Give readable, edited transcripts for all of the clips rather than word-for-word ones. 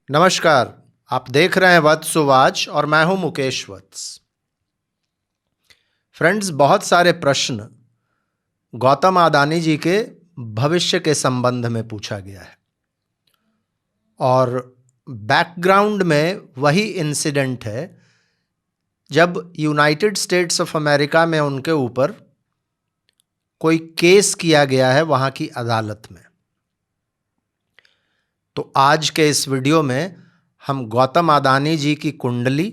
नमस्कार। आप देख रहे हैं वत्सुवाच और मैं हूं मुकेश वत्स। फ्रेंड्स, बहुत सारे प्रश्न गौतम अदानी जी के भविष्य के संबंध में पूछा गया है और बैकग्राउंड में वही इंसिडेंट है जब यूनाइटेड स्टेट्स ऑफ अमेरिका में उनके ऊपर कोई केस किया गया है वहां की अदालत में। तो आज के इस वीडियो में हम गौतम अदानी जी की कुंडली,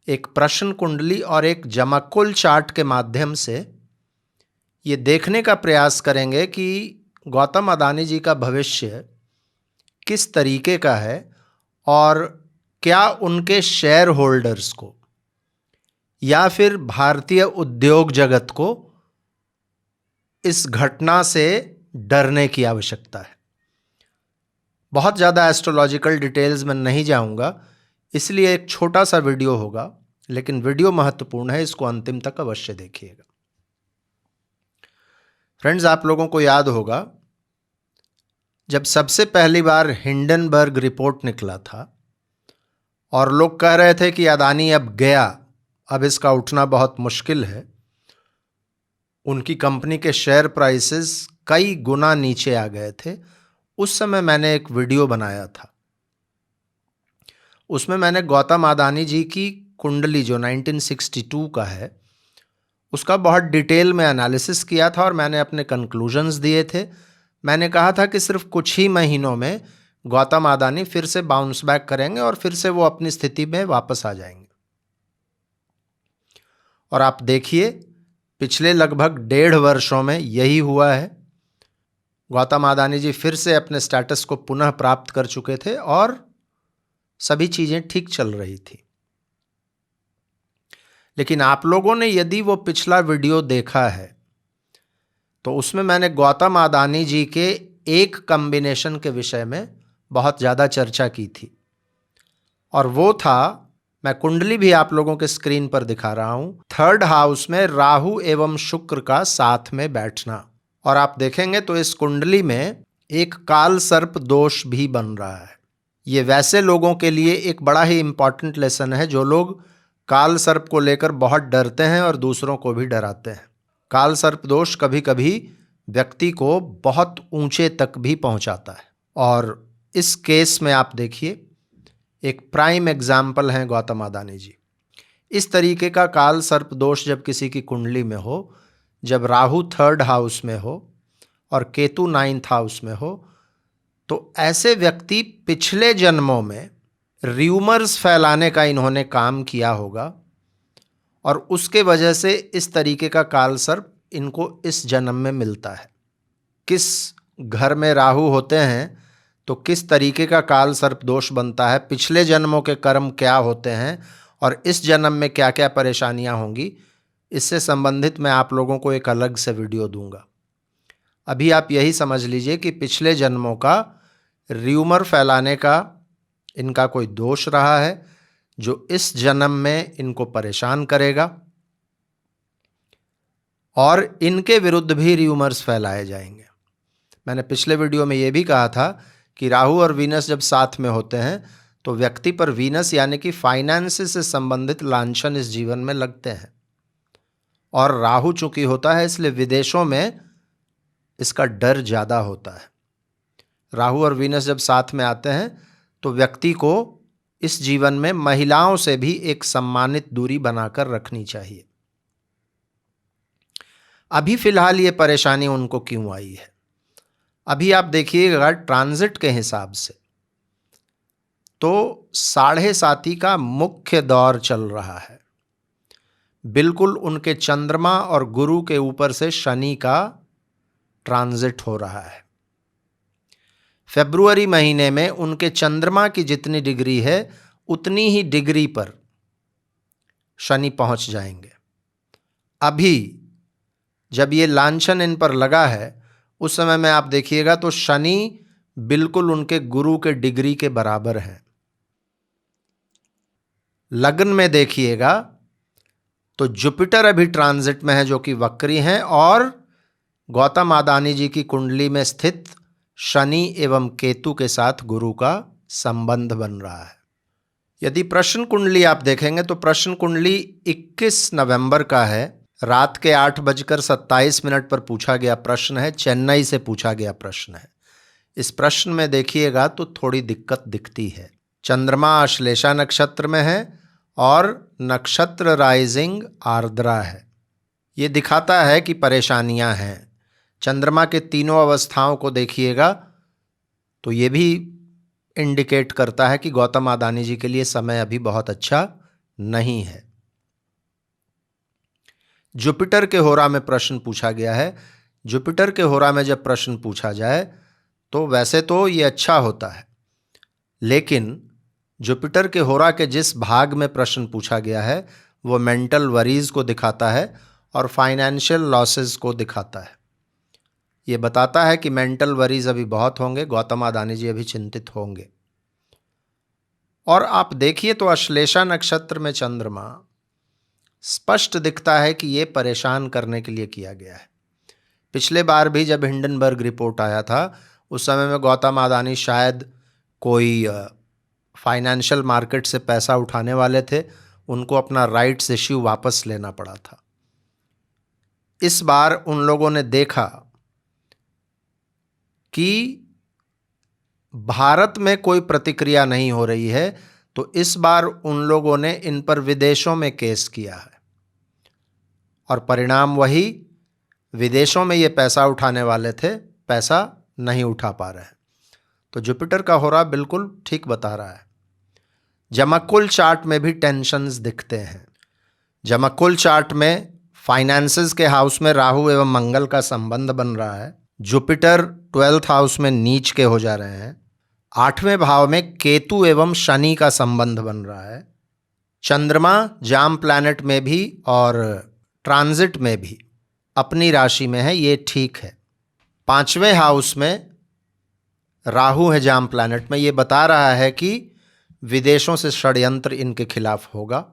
एक प्रश्न कुंडली और एक जमाकुल चार्ट के माध्यम से ये देखने का प्रयास करेंगे कि गौतम अदानी जी का भविष्य किस तरीके का है और क्या उनके शेयर होल्डर्स को या फिर भारतीय उद्योग जगत को इस घटना से डरने की आवश्यकता है। बहुत ज़्यादा एस्ट्रोलॉजिकल डिटेल्स में नहीं जाऊंगा, इसलिए एक छोटा सा वीडियो होगा, लेकिन वीडियो महत्वपूर्ण है, इसको अंतिम तक अवश्य देखिएगा। फ्रेंड्स, आप लोगों को याद होगा जब सबसे पहली बार हिंडनबर्ग रिपोर्ट निकला था और लोग कह रहे थे कि अदानी अब गया, अब इसका उठना बहुत मुश्किल है, उनकी कंपनी के शेयर प्राइसेस कई गुना नीचे आ गए थे। उस समय मैंने एक वीडियो बनाया था, उसमें मैंने गौतम अदानी जी की कुंडली जो 1962 का है उसका बहुत डिटेल में एनालिसिस किया था और मैंने अपने कंक्लूजन्स दिए थे। मैंने कहा था कि सिर्फ कुछ ही महीनों में गौतम अदानी फिर से बाउंस बैक करेंगे और फिर से वो अपनी स्थिति में वापस आ जाएंगे। और आप देखिए, पिछले लगभग 1.5 वर्षों में यही हुआ है। गौतम अदानी जी फिर से अपने स्टेटस को पुनः प्राप्त कर चुके थे और सभी चीजें ठीक चल रही थी। लेकिन आप लोगों ने यदि वो पिछला वीडियो देखा है तो उसमें मैंने गौतम अदानी जी के एक कॉम्बिनेशन के विषय में बहुत ज़्यादा चर्चा की थी और वो था, मैं कुंडली भी आप लोगों के स्क्रीन पर दिखा रहा हूं, 3rd हाउस में राहु एवं शुक्र का साथ में बैठना। और आप देखेंगे तो इस कुंडली में एक काल सर्प दोष भी बन रहा है। ये वैसे लोगों के लिए एक बड़ा ही इंपॉर्टेंट लेसन है जो लोग काल सर्प को लेकर बहुत डरते हैं और दूसरों को भी डराते हैं। काल सर्प दोष कभी कभी व्यक्ति को बहुत ऊंचे तक भी पहुंचाता है और इस केस में आप देखिए, एक प्राइम एग्जाम्पल हैं गौतम अदानी जी। इस तरीके का काल सर्प दोष जब किसी की कुंडली में हो, जब राहु 3rd हाउस में हो और केतु 9th हाउस में हो, तो ऐसे व्यक्ति पिछले जन्मों में र्यूमर्स फैलाने का इन्होंने काम किया होगा और उसके वजह से इस तरीके का काल सर्प इनको इस जन्म में मिलता है। किस घर में राहु होते हैं तो किस तरीके का काल सर्प दोष बनता है, पिछले जन्मों के कर्म क्या होते हैं और इस जन्म में क्या क्या परेशानियां होंगी, इससे संबंधित मैं आप लोगों को एक अलग से वीडियो दूंगा। अभी आप यही समझ लीजिए कि पिछले जन्मों का र्यूमर फैलाने का इनका कोई दोष रहा है जो इस जन्म में इनको परेशान करेगा और इनके विरुद्ध भी र्यूमर्स फैलाए जाएंगे। मैंने पिछले वीडियो में यह भी कहा था कि राहु और वीनस जब साथ में होते हैं तो व्यक्ति पर वीनस यानी कि फाइनेंस से संबंधित लांछन इस जीवन में लगते हैं और राहु चूंकि होता है इसलिए विदेशों में इसका डर ज़्यादा होता है। राहु और वीनस जब साथ में आते हैं तो व्यक्ति को इस जीवन में महिलाओं से भी एक सम्मानित दूरी बनाकर रखनी चाहिए। अभी फिलहाल ये परेशानी उनको क्यों आई है, अभी आप देखिएगा ट्रांजिट के हिसाब से तो 7.5 का मुख्य दौर चल रहा है। बिल्कुल उनके चंद्रमा और गुरु के ऊपर से शनि का ट्रांजिट हो रहा है। फरवरी महीने में उनके चंद्रमा की जितनी डिग्री है उतनी ही डिग्री पर शनि पहुंच जाएंगे। अभी जब ये लांछन इन पर लगा है उस समय में आप देखिएगा तो शनि बिल्कुल उनके गुरु के डिग्री के बराबर है। लग्न में देखिएगा तो जुपिटर अभी ट्रांजिट में है जो कि वक्री हैं और गौतम अदानी जी की कुंडली में स्थित शनि एवं केतु के साथ गुरु का संबंध बन रहा है। यदि प्रश्न कुंडली आप देखेंगे तो प्रश्न कुंडली 21 नवंबर का है, रात के 8:27 पर पूछा गया प्रश्न है, चेन्नई से पूछा गया प्रश्न है। इस प्रश्न में देखिएगा तो थोड़ी दिक्कत दिखती है। चंद्रमा आश्लेषा नक्षत्र में है और नक्षत्र राइजिंग आर्द्रा है। ये दिखाता है कि परेशानियां हैं। चंद्रमा के तीनों अवस्थाओं को देखिएगा तो ये भी इंडिकेट करता है कि गौतम अदानी जी के लिए समय अभी बहुत अच्छा नहीं है। जुपिटर के होरा में प्रश्न पूछा गया है। जुपिटर के होरा में जब प्रश्न पूछा जाए तो वैसे तो ये अच्छा होता है, लेकिन जुपिटर के होरा के जिस भाग में प्रश्न पूछा गया है वो मेंटल वरीज को दिखाता है और फाइनेंशियल लॉसेस को दिखाता है। ये बताता है कि मेंटल वरीज अभी बहुत होंगे, गौतम अदानी जी अभी चिंतित होंगे। और आप देखिए तो अश्लेषा नक्षत्र में चंद्रमा स्पष्ट दिखता है कि ये परेशान करने के लिए किया गया है। पिछले बार भी जब हिंडनबर्ग रिपोर्ट आया था उस समय में गौतम अदानी शायद कोई फाइनेंशियल मार्केट से पैसा उठाने वाले थे, उनको अपना राइट्स इश्यू वापस लेना पड़ा था। इस बार उन लोगों ने देखा कि भारत में कोई प्रतिक्रिया नहीं हो रही है, तो इस बार उन लोगों ने इन पर विदेशों में केस किया है और परिणाम वही, विदेशों में ये पैसा उठाने वाले थे, पैसा नहीं उठा पा रहे हैं। तो जुपिटर का होरा बिल्कुल ठीक बता रहा है। जमकुल चार्ट में भी टेंशन्स दिखते हैं। जमकुल चार्ट में फाइनेंसेस के हाउस में राहु एवं मंगल का संबंध बन रहा है। जुपिटर 12th हाउस में नीच के हो जा रहे हैं। 8वें भाव में केतु एवं शनि का संबंध बन रहा है। चंद्रमा जाम प्लैनेट में भी और ट्रांजिट में भी अपनी राशि में है, ये ठीक है। 5वें हाउस में राहु है जाम प्लैनेट में, ये बता रहा है कि विदेशों से षड्यंत्र इनके खिलाफ होगा।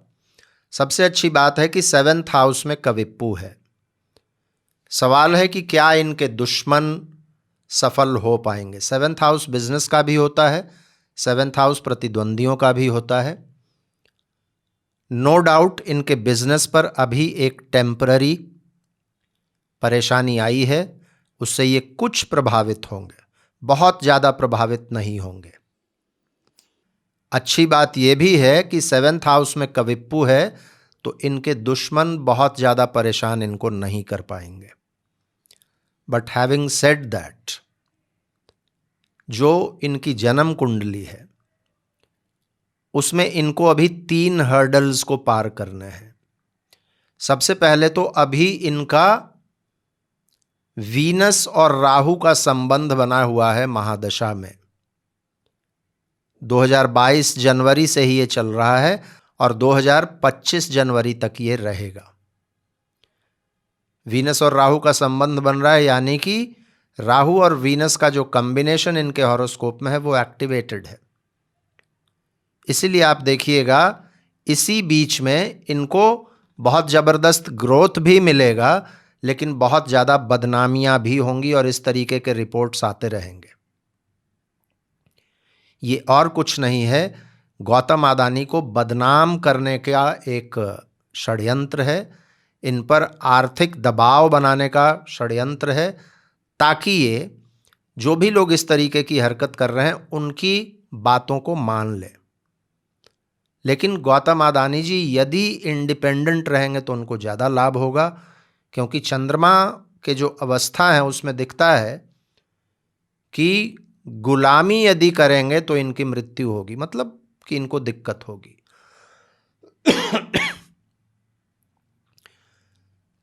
सबसे अच्छी बात है कि 7th हाउस में कविप्पू है। सवाल है कि क्या इनके दुश्मन सफल हो पाएंगे। 7th हाउस बिजनेस का भी होता है, 7th हाउस प्रतिद्वंदियों का भी होता है। नो डाउट इनके बिजनेस पर अभी एक टेम्पररी परेशानी आई है, उससे ये कुछ प्रभावित होंगे, बहुत ज़्यादा प्रभावित नहीं होंगे। अच्छी बात यह भी है कि 7th हाउस में कविप्पू है तो इनके दुश्मन बहुत ज़्यादा परेशान इनको नहीं कर पाएंगे। बट हैविंग सेड दैट, जो इनकी जन्म कुंडली है उसमें इनको अभी 3 हर्डल्स को पार करने हैं। सबसे पहले तो अभी इनका वीनस और राहु का संबंध बना हुआ है महादशा में। 2022 जनवरी से ही ये चल रहा है और 2025 जनवरी तक ये रहेगा। वीनस और राहु का संबंध बन रहा है, यानी कि राहु और वीनस का जो कॉम्बिनेशन इनके हॉरोस्कोप में है वो एक्टिवेटेड है। इसीलिए आप देखिएगा इसी बीच में इनको बहुत ज़बरदस्त ग्रोथ भी मिलेगा, लेकिन बहुत ज़्यादा बदनामियां भी होंगी और इस तरीके के रिपोर्ट्स आते रहेंगे। ये और कुछ नहीं है, गौतम अदानी को बदनाम करने का एक षड्यंत्र है, इन पर आर्थिक दबाव बनाने का षड्यंत्र है, ताकि ये जो भी लोग इस तरीके की हरकत कर रहे हैं उनकी बातों को मान लें। लेकिन गौतम अदानी जी यदि इंडिपेंडेंट रहेंगे तो उनको ज़्यादा लाभ होगा, क्योंकि चंद्रमा के जो अवस्था है उसमें दिखता है कि गुलामी यदि करेंगे तो इनकी मृत्यु होगी, मतलब कि इनको दिक्कत होगी।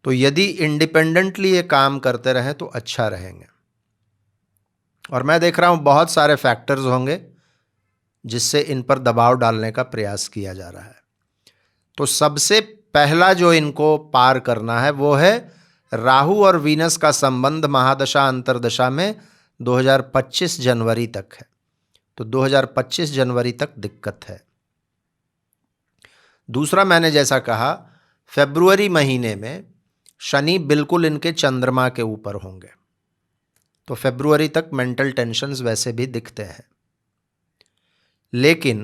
तो यदि इंडिपेंडेंटली ये काम करते रहें तो अच्छा रहेंगे। और मैं देख रहा हूं बहुत सारे फैक्टर्स होंगे जिससे इन पर दबाव डालने का प्रयास किया जा रहा है। तो सबसे पहला जो इनको पार करना है वो है राहु और वीनस का संबंध महादशा अंतरदशा में 2025 जनवरी तक है। तो 2025 जनवरी तक दिक्कत है। दूसरा, मैंने जैसा कहा, फरवरी महीने में शनि बिल्कुल इनके चंद्रमा के ऊपर होंगे, तो फरवरी तक मेंटल टेंशन्स वैसे भी दिखते हैं। लेकिन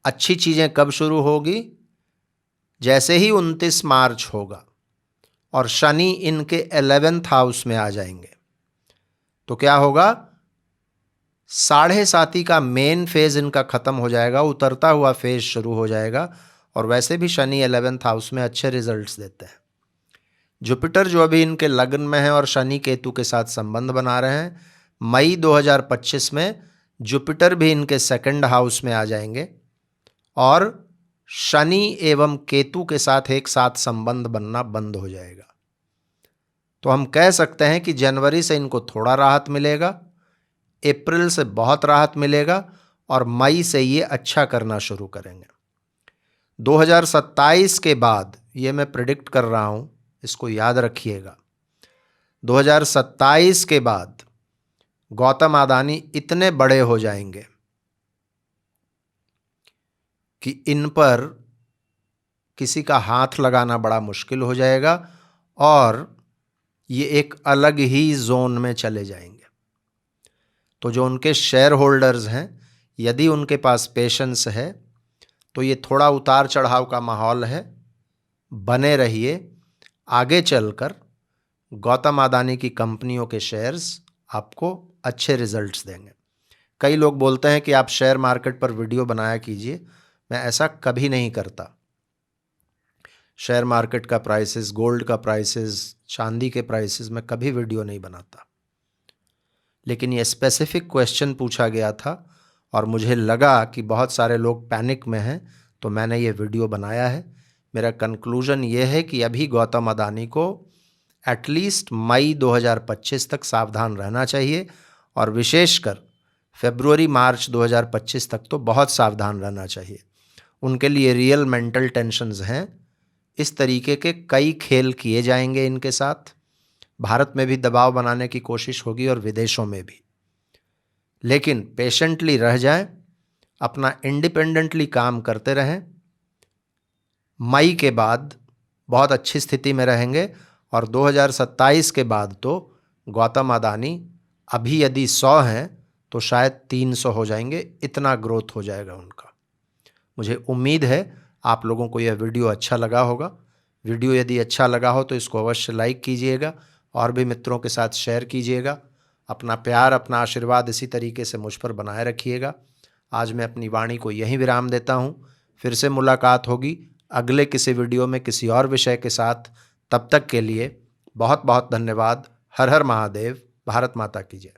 अच्छी चीज़ें कब शुरू होगी? जैसे ही 29 मार्च होगा और शनि इनके 11th हाउस में आ जाएंगे तो क्या होगा? 7.5 का मेन फेज इनका खत्म हो जाएगा, उतरता हुआ फेज शुरू हो जाएगा। और वैसे भी शनि 11th हाउस में अच्छे रिजल्ट्स देते हैं। जुपिटर जो अभी इनके लग्न में है और शनि केतु के साथ संबंध बना रहे हैं, मई 2025 में जुपिटर भी इनके 2nd हाउस में आ जाएंगे और शनि एवं केतु के साथ एक साथ संबंध बनना बंद हो जाएगा। तो हम कह सकते हैं कि जनवरी से इनको थोड़ा राहत मिलेगा, अप्रैल से बहुत राहत मिलेगा और मई से ये अच्छा करना शुरू करेंगे। 2027 के बाद, ये मैं प्रिडिक्ट कर रहा हूं, इसको याद रखिएगा, 2027 के बाद गौतम अडानी इतने बड़े हो जाएंगे कि इन पर किसी का हाथ लगाना बड़ा मुश्किल हो जाएगा और ये एक अलग ही जोन में चले जाएंगे। तो जो उनके शेयर होल्डर्स हैं, यदि उनके पास पेशेंस है तो ये थोड़ा उतार चढ़ाव का माहौल है, बने रहिए। आगे चलकर गौतम अडानी की कंपनियों के शेयर्स आपको अच्छे रिजल्ट्स देंगे। कई लोग बोलते हैं कि आप शेयर मार्केट पर वीडियो बनाया कीजिए। मैं ऐसा कभी नहीं करता। शेयर मार्केट का प्राइसेस, गोल्ड का प्राइसेस, चांदी के प्राइसेस में कभी वीडियो नहीं बनाता। लेकिन ये स्पेसिफिक क्वेश्चन पूछा गया था और मुझे लगा कि बहुत सारे लोग पैनिक में हैं, तो मैंने ये वीडियो बनाया है। मेरा कंक्लूजन ये है कि अभी गौतम अडानी को एटलीस्ट मई 2025 तक सावधान रहना चाहिए और विशेषकर फरवरी मार्च 2025 तक तो बहुत सावधान रहना चाहिए। उनके लिए रियल मेंटल टेंशन्स हैं। इस तरीके के कई खेल किए जाएंगे इनके साथ। भारत में भी दबाव बनाने की कोशिश होगी और विदेशों में भी। लेकिन पेशेंटली रह जाएं, अपना इंडिपेंडेंटली काम करते रहें। मई के बाद बहुत अच्छी स्थिति में रहेंगे और 2027 के बाद तो गौतम अडानी अभी यदि 100 हैं तो शायद 300 हो जाएंगे। इतना ग्रोथ हो जाएगा उनका। मुझे उम्मीद है आप लोगों को यह वीडियो अच्छा लगा होगा। वीडियो यदि अच्छा लगा हो तो इसको अवश्य लाइक कीजिएगा और भी मित्रों के साथ शेयर कीजिएगा। अपना प्यार, अपना आशीर्वाद इसी तरीके से मुझ पर बनाए रखिएगा। आज मैं अपनी वाणी को यहीं विराम देता हूँ। फिर से मुलाकात होगी अगले किसी वीडियो में किसी और विषय के साथ। तब तक के लिए बहुत बहुत धन्यवाद। हर हर महादेव। भारत माता की जय।